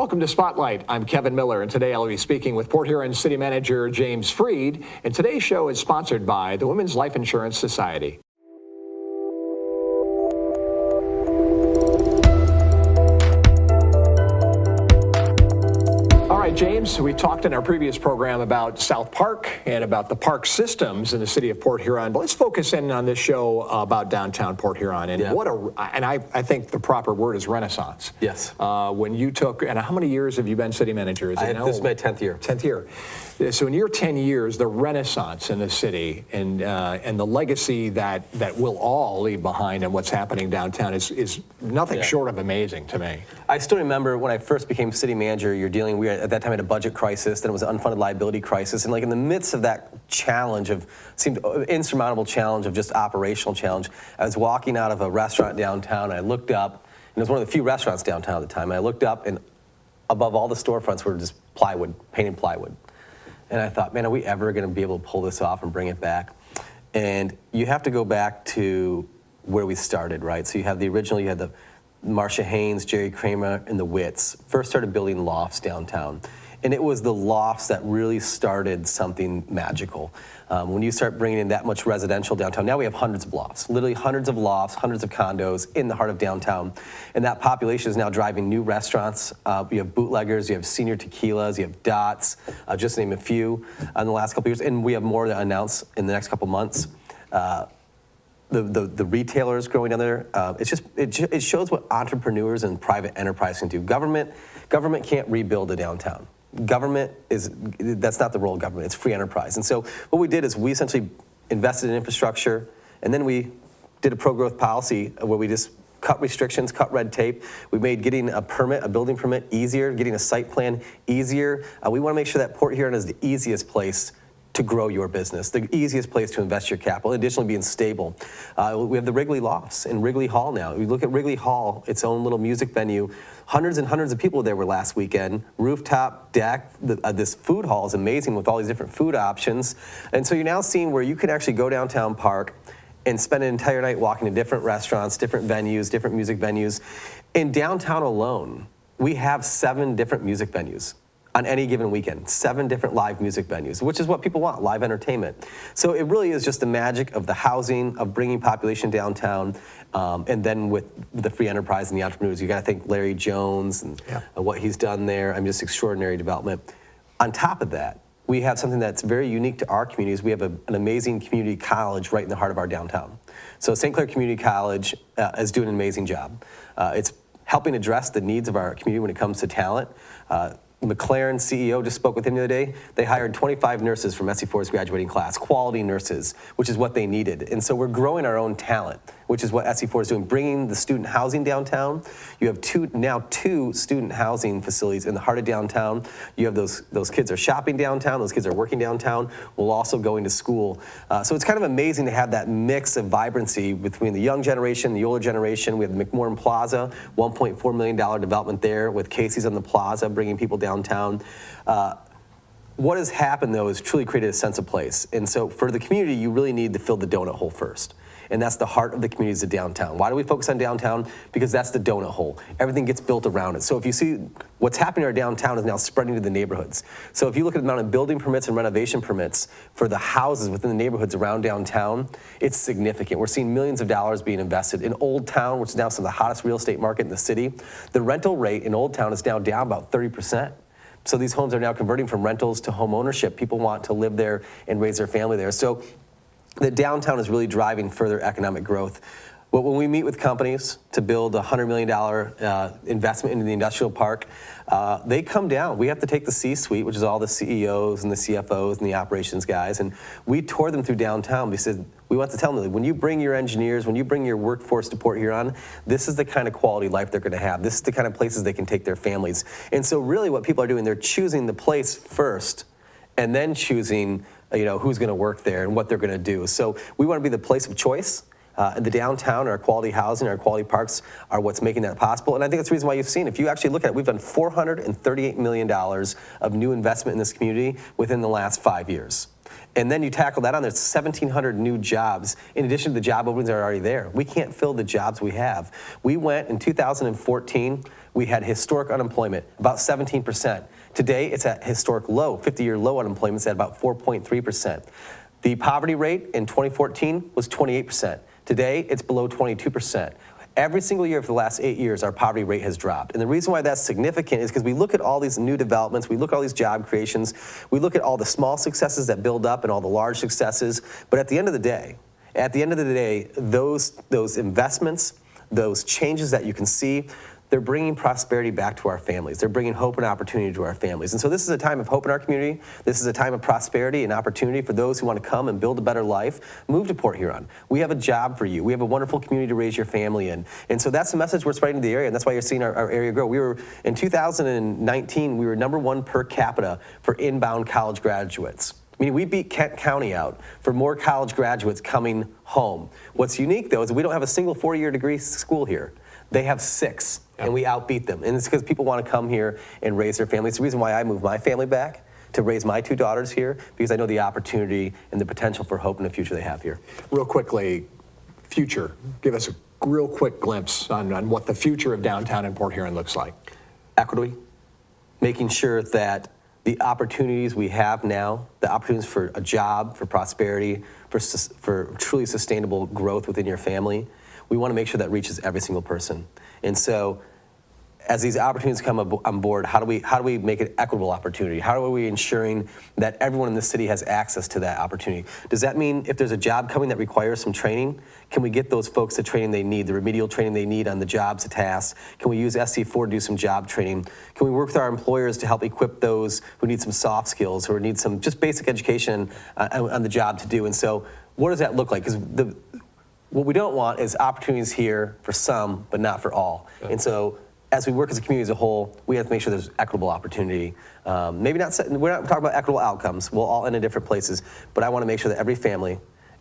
Welcome to Spotlight. I'm Kevin Miller, and today I'll be speaking with Port Huron City Manager James Freed, and today's show is sponsored by the Women's Life Insurance Society. All right, James, we talked in our previous program about South Park and about the park systems in the city of Port Huron, but let's focus in on this show about downtown Port Huron. And I think the proper word is renaissance. Yes. When you took, and how many years have you been city manager? This is my 10th year. 10th year. So in your 10 years, the renaissance in the city and the legacy that we'll all leave behind and what's happening downtown is nothing short of amazing to me. I still remember when I first became city manager, we were at that time at a budget crisis, then it was an unfunded liability crisis, and like in the midst of that challenge seemed insurmountable challenge of just operational challenge, I was walking out of a restaurant downtown, and I looked up, and it was one of the few restaurants downtown at the time, and I looked up, and above all the storefronts were just plywood, painted plywood. And I thought, man, are we ever going to be able to pull this off and bring it back? And you have to go back to where we started, right? So you had the Marcia Haynes, Jerry Kramer, and the Wits first started building lofts downtown. And it was the lofts that really started something magical. When you start bringing in that much residential downtown, now we have hundreds of lofts, literally hundreds of lofts, hundreds of condos in the heart of downtown. And that population is now driving new restaurants. You have bootleggers, you have senior tequilas, you have Dots, just to name a few in the last couple years. And we have more to announce in the next couple months. The retailers growing down there, it shows what entrepreneurs and private enterprise can do. Government can't rebuild a downtown. That's not the role of government, it's free enterprise. And so what we did is we essentially invested in infrastructure, and then we did a pro-growth policy where we just cut restrictions, cut red tape. We made getting a building permit easier, getting a site plan easier. We want to make sure that Port Huron is the easiest place to grow your business, the easiest place to invest your capital, additionally being stable. We have the Wrigley Lofts in Wrigley Hall now. We look at Wrigley Hall, its own little music venue. Hundreds and hundreds of people there were last weekend. Rooftop deck, this food hall is amazing with all these different food options. And so you're now seeing where you can actually go downtown park and spend an entire night walking to different restaurants, different venues, different music venues. In downtown alone, we have 7 different music venues. On any given weekend, 7 different live music venues, which is what people want, live entertainment. So it really is just the magic of the housing, of bringing population downtown, and then with the free enterprise and the entrepreneurs. You gotta think Larry Jones and what he's done there. Just extraordinary development. On top of that, we have something that's very unique to our communities. We have an amazing community college right in the heart of our downtown. So St. Clair Community College is doing an amazing job. It's helping address the needs of our community when it comes to talent. McLaren CEO just spoke with him the other day. They hired 25 nurses from SC4's graduating class, quality nurses, which is what they needed. And so we're growing our own talent, which is what SC4 is doing, bringing the student housing downtown. You have now two student housing facilities in the heart of downtown. You have those kids are shopping downtown, those kids are working downtown, while also going to school. So it's kind of amazing to have that mix of vibrancy between the young generation, the older generation. We have the McMorran Plaza, $1.4 million development there with Casey's on the plaza, bringing people downtown. What has happened, though, is truly created a sense of place. And so for the community, you really need to fill the donut hole first. And that's the heart of the communities of downtown. Why do we focus on downtown? Because that's the donut hole. Everything gets built around it. So if you see what's happening in our downtown is now spreading to the neighborhoods. So if you look at the amount of building permits and renovation permits for the houses within the neighborhoods around downtown, it's significant. We're seeing millions of dollars being invested in Old Town, which is now some of the hottest real estate market in the city. The rental rate in Old Town is now down about 30%. So these homes are now converting from rentals to home ownership. People want to live there and raise their family there. So the downtown is really driving further economic growth. But when we meet with companies to build a $100 million investment into the industrial park, they come down. We have to take the C-suite, which is all the CEOs and the CFOs and the operations guys, and we tour them through downtown. We said, we want to tell them, when you bring your engineers, when you bring your workforce to Port Huron, this is the kind of quality life they're going to have. This is the kind of places they can take their families. And so really what people are doing, they're choosing the place first and then choosing who's going to work there and what they're going to do. So we want to be the place of choice. The downtown, our quality housing, our quality parks are what's making that possible. And I think that's the reason why you've seen, if you actually look at it, we've done $438 million of new investment in this community within the last 5 years. And then you tackle that on, there's 1,700 new jobs in addition to the job openings that are already there. We can't fill the jobs we have. We went in 2014, we had historic unemployment, about 17%. Today, it's at historic low, 50-year low unemployment is at about 4.3%. The poverty rate in 2014 was 28%. Today, it's below 22%. Every single year for the last 8 years, our poverty rate has dropped. And the reason why that's significant is because we look at all these new developments, we look at all these job creations, we look at all the small successes that build up and all the large successes. But at the end of the day, those investments, those changes that you can see, they're bringing prosperity back to our families. They're bringing hope and opportunity to our families. And so this is a time of hope in our community. This is a time of prosperity and opportunity for those who want to come and build a better life. Move to Port Huron. We have a job for you. We have a wonderful community to raise your family in. And so that's the message we're spreading to the area, and that's why you're seeing our area grow. In 2019, we were #1 per capita for inbound college graduates. Meaning we beat Kent County out for more college graduates coming home. What's unique, though, is we don't have a single 4-year degree school here. They have 6, and we outbeat them. And it's because people want to come here and raise their families. It's the reason why I moved my family back to raise my 2 daughters here, because I know the opportunity and the potential for hope in the future they have here. Real quickly, future. Give us a real quick glimpse on what the future of downtown in Port Huron looks like. Equity, making sure that the opportunities we have now, the opportunities for a job, for prosperity, for truly sustainable growth within your family, we want to make sure that reaches every single person. And so as these opportunities come on board, how do we make it equitable opportunity? How are we ensuring that everyone in the city has access to that opportunity? Does that mean if there's a job coming that requires some training, can we get those folks the training they need, the remedial training they need on the jobs, the tasks? Can we use SC4 to do some job training? Can we work with our employers to help equip those who need some soft skills or need some just basic education on the job to do? And so what does that look like? Because what we don't want is opportunities here for some, but not for all. And so as we work as a community as a whole, we have to make sure there's equitable opportunity. We're not talking about equitable outcomes. We'll all end in different places, but I want to make sure that every family,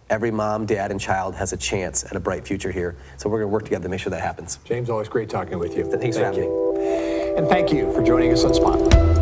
every mom, dad, and child has a chance at a bright future here. So we're going to work together to make sure that happens. James, always great talking with you. Thanks for having me. And thank you for joining us on Spotlight.